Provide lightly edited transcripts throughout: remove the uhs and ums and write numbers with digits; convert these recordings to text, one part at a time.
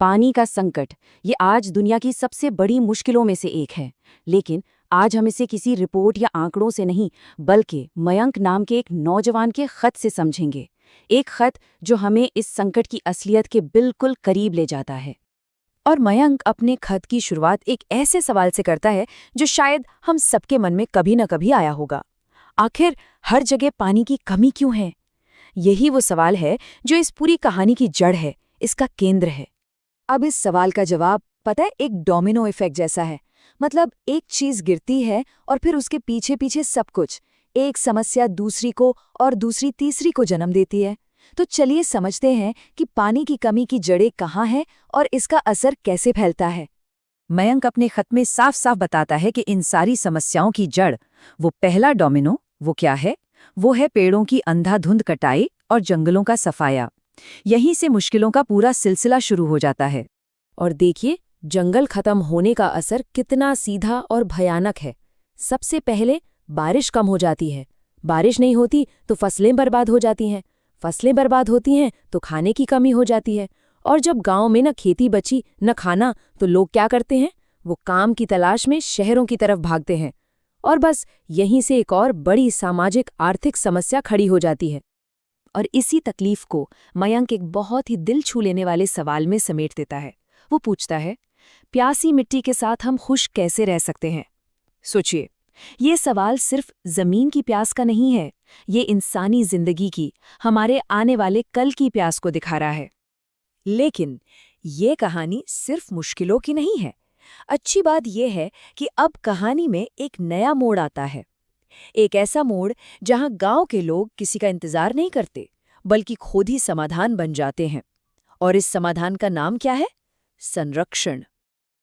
पानी का संकट ये आज दुनिया की सबसे बड़ी मुश्किलों में से एक है। लेकिन आज हम इसे किसी रिपोर्ट या आंकड़ों से नहीं, बल्कि मयंक नाम के एक नौजवान के खत से समझेंगे। एक खत जो हमें इस संकट की असलियत के बिल्कुल करीब ले जाता है। और मयंक अपने खत की शुरुआत एक ऐसे सवाल से करता है जो शायद हम सबके मन में कभी न कभी आया होगा। आखिर हर जगह पानी की कमी क्यों है? यही वो सवाल है जो इस पूरी कहानी की जड़ है, इसका केंद्र है। अब इस सवाल का जवाब पता है, एक डोमिनो इफेक्ट जैसा है। मतलब एक चीज गिरती है और फिर उसके पीछे पीछे सब कुछ, एक समस्या दूसरी को और दूसरी तीसरी को जन्म देती है। तो चलिए समझते हैं कि पानी की कमी की जड़ें कहाँ हैं और इसका असर कैसे फैलता है। मयंक अपने खत में साफ साफ बताता है कि इन सारी समस्याओं की जड़, वो पहला डोमिनो, वो क्या है? वो है पेड़ों की अंधाधुंध कटाई और जंगलों का सफाया। यहीं से मुश्किलों का पूरा सिलसिला शुरू हो जाता है। और देखिए, जंगल खत्म होने का असर कितना सीधा और भयानक है। सबसे पहले बारिश कम हो जाती है। बारिश नहीं होती तो फसलें बर्बाद हो जाती हैं। फसलें बर्बाद होती हैं तो खाने की कमी हो जाती है। और जब गांव में न खेती बची न खाना, तो लोग क्या करते हैं? वो काम की तलाश में शहरों की तरफ भागते हैं। और बस यहीं से एक और बड़ी सामाजिक आर्थिक समस्या खड़ी हो जाती है। और इसी तकलीफ को मयंक एक बहुत ही दिल छू लेने वाले सवाल में समेट देता है। वो पूछता है, प्यासी मिट्टी के साथ हम खुश कैसे रह सकते हैं? सोचिए, ये सवाल सिर्फ जमीन की प्यास का नहीं है, ये इंसानी जिंदगी की, हमारे आने वाले कल की प्यास को दिखा रहा है। लेकिन ये कहानी सिर्फ मुश्किलों की नहीं है। अच्छी बात यह है कि अब कहानी में एक नया मोड़ आता है। एक ऐसा मोड़ जहां गांव के लोग किसी का इंतजार नहीं करते, बल्कि खुद ही समाधान बन जाते हैं। और इस समाधान का नाम क्या है? संरक्षण।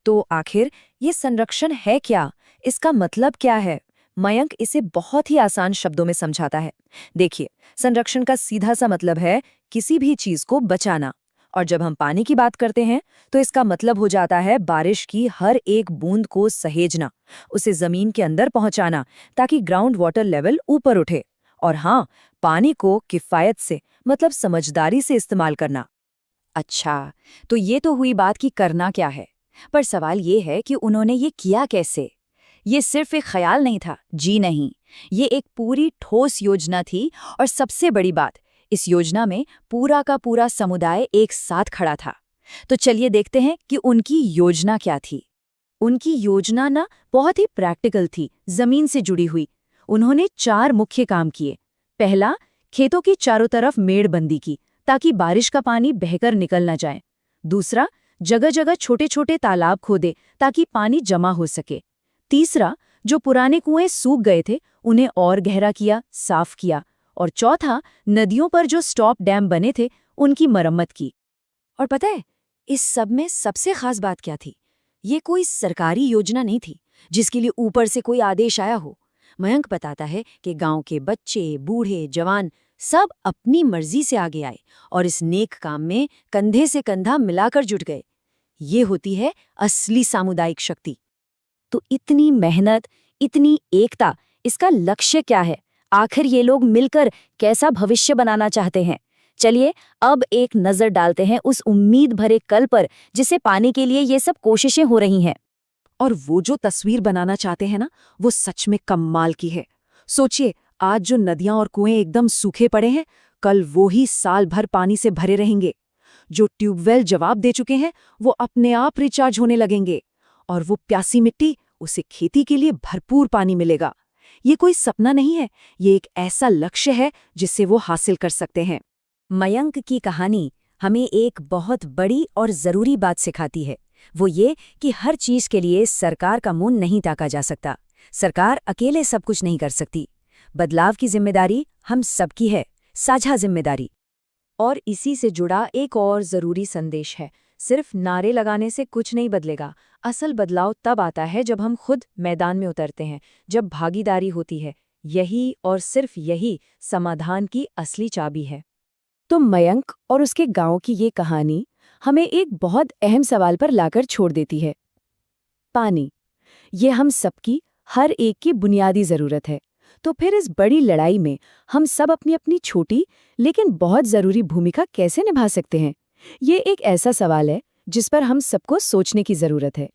तो आखिर ये संरक्षण है क्या? इसका मतलब क्या है? मयंक इसे बहुत ही आसान शब्दों में समझाता है। देखिए, संरक्षण का सीधा सा मतलब है किसी भी चीज को बचाना। और जब हम पानी की बात करते हैं तो इसका मतलब हो जाता है बारिश की हर एक बूंद को सहेजना, उसे जमीन के अंदर पहुंचाना, ताकि ग्राउंड वाटर लेवल ऊपर उठे। और हाँ, पानी को किफायत से, मतलब समझदारी से इस्तेमाल करना। अच्छा, तो ये तो हुई बात कि करना क्या है। पर सवाल ये है कि उन्होंने ये किया कैसे? ये सिर्फ एक ख्याल नहीं था, जी नहीं, ये एक पूरी ठोस योजना थी। और सबसे बड़ी बात, इस योजना में पूरा का पूरा समुदाय एक साथ खड़ा था। तो चलिए देखते हैं कि उनकी योजना क्या थी। उनकी योजना ना बहुत ही प्रैक्टिकल थी, जमीन से जुड़ी हुई। उन्होंने 4 मुख्य काम किए। पहला, खेतों की चारों तरफ मेड़बंदी की, ताकि बारिश का पानी बहकर निकल न जाए। दूसरा, जगह जगह छोटे छोटे तालाब खोदे ताकि पानी जमा हो सके। तीसरा, जो पुराने कुएं सूख गए थे उन्हें और गहरा किया, साफ किया। और चौथा, नदियों पर जो स्टॉप डैम बने थे उनकी मरम्मत की। और पता है, इस सब में सबसे खास बात क्या थी? ये कोई सरकारी योजना नहीं थी जिसके लिए ऊपर से कोई आदेश आया हो। मयंक बताता है कि गांव के बच्चे, बूढ़े, जवान सब अपनी मर्जी से आगे आए और इस नेक काम में कंधे से कंधा मिलाकर जुट गए। ये होती है असली सामुदायिक शक्ति। तो इतनी मेहनत, इतनी एकता, इसका लक्ष्य क्या है? आखिर ये लोग मिलकर कैसा भविष्य बनाना चाहते हैं? चलिए अब एक नजर डालते हैं उस उम्मीद भरे कल पर जिसे पाने के लिए ये सब कोशिशें हो रही हैं। और वो जो तस्वीर बनाना चाहते हैं ना, वो सच में कमाल की है। सोचिए, आज जो नदियां और कुएं एकदम सूखे पड़े हैं, कल वो ही साल भर पानी से भरे रहेंगे। जो ट्यूबवेल जवाब दे चुके हैं वो अपने आप रिचार्ज होने लगेंगे। और वो प्यासी मिट्टी, उसे खेती के लिए भरपूर पानी मिलेगा। ये कोई सपना नहीं है, ये एक ऐसा लक्ष्य है जिसे वो हासिल कर सकते हैं। मयंक की कहानी हमें एक बहुत बड़ी और जरूरी बात सिखाती है। वो ये कि हर चीज के लिए सरकार का मुंह नहीं ताका जा सकता। सरकार अकेले सब कुछ नहीं कर सकती। बदलाव की जिम्मेदारी हम सबकी है, साझा जिम्मेदारी। और इसी से जुड़ा एक और जरूरी संदेश है, सिर्फ नारे लगाने से कुछ नहीं बदलेगा। असल बदलाव तब आता है जब हम खुद मैदान में उतरते हैं, जब भागीदारी होती है। यही और सिर्फ यही समाधान की असली चाबी है। तो मयंक और उसके गांव की ये कहानी हमें एक बहुत अहम सवाल पर लाकर छोड़ देती है। पानी, ये हम सबकी, हर एक की बुनियादी जरूरत है। तो फिर इस बड़ी लड़ाई में हम सब अपनी अपनी छोटी लेकिन बहुत जरूरी भूमिका कैसे निभा सकते हैं? ये एक ऐसा सवाल है जिस पर हम सबको सोचने की जरूरत है।